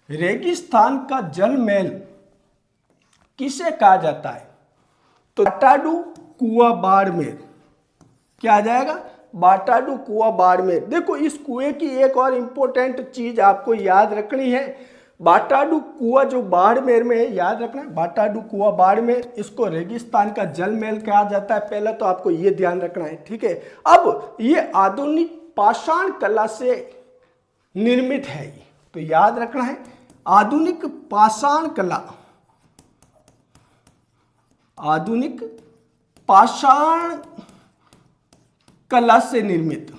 रेगिस्तान का जलमहल किसे कहा जाता है? तो बाटाडू कुआं बाड़मेर। क्या आ जाएगा? बाटाडू कुआं बाड़मेर। देखो इस कुएं की एक और इंपॉर्टेंट चीज आपको याद रखनी है। बाटाडू कुआं जो बाड़मेर में है, याद रखना, बाटाडू कुआं बाड़मेर, इसको रेगिस्तान का जलमहल कहा जाता है। पहले तो आपको ये ध्यान रखना है, ठीक है। अब ये आधुनिक पाषाण कला से निर्मित है, तो याद रखना है आधुनिक पाषाण कला, आधुनिक पाषाण कला से निर्मित,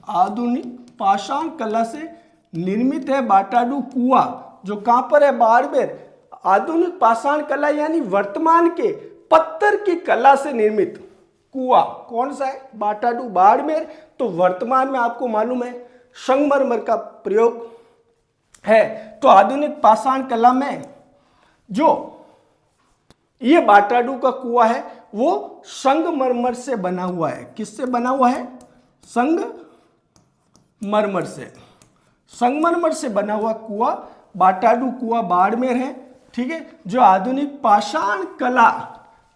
आधुनिक पाषाण कला से निर्मित है बाटाडू कुआं, जो कहां पर है? बाड़मेर। आधुनिक पाषाण कला यानी वर्तमान के पत्थर की कला से निर्मित कुआं कौन सा है? बाटाडू बाड़मेर। तो वर्तमान में आपको मालूम है संगमरमर का प्रयोग है। तो आधुनिक पाषाण कला में जो ये बाटाडू का कुआं है वो संगमरमर से बना हुआ है। किससे बना हुआ है? संगमरमर से। संगमरमर से बना हुआ कुआं बाटाडू कुआं बाड़मेर है, ठीक है, जो आधुनिक पाषाण कला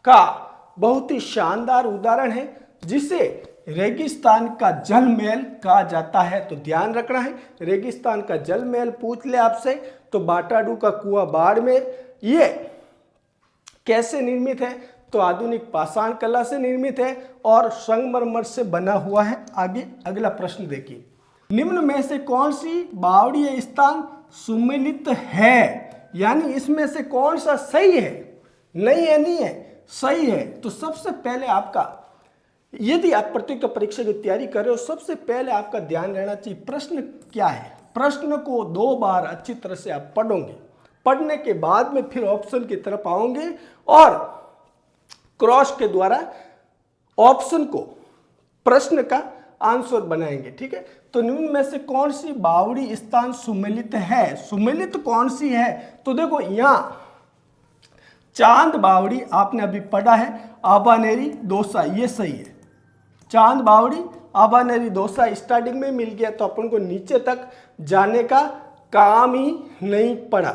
का बहुत ही शानदार उदाहरण है, जिसे रेगिस्तान का जलमहल कहा जाता है। तो ध्यान रखना है, रेगिस्तान का जलमहल पूछ ले आपसे तो बाटाडू का कुआं बाड़मेर ये कैसे निर्मित है? तो आधुनिक पाषाण कला से निर्मित है और संगमरमर से बना हुआ है। आगे अगला प्रश्न देखिए, निम्न में से कौन सी बावड़ीय स्थान सुमेलित है? यानी इसमें से कौन सा सही है? नहीं है, नहीं है, सही है। तो सबसे पहले आपका, यदि आप प्रतियोगिता परीक्षा की तैयारी कर रहे हो, सबसे पहले आपका ध्यान रहना चाहिए प्रश्न क्या है। प्रश्न को 2 बार अच्छी तरह से आप पढ़ोगे, पढ़ने के बाद में फिर ऑप्शन की तरफ आओगे और क्रॉस के द्वारा ऑप्शन को, प्रश्न का आंसर बनाएंगे, ठीक है। तो निम्न में से कौन सी बावड़ी स्थान सुमेलित है? सुमेलित कौन सी है? तो देखो यहां चांद बावड़ी आपने अभी पढ़ा है, आबानेरी दौसा, ये सही है। चांद बावड़ी आबानेरी दौसा स्टार्टिंग में मिल गया तो अपन को नीचे तक जाने का काम ही नहीं पड़ा।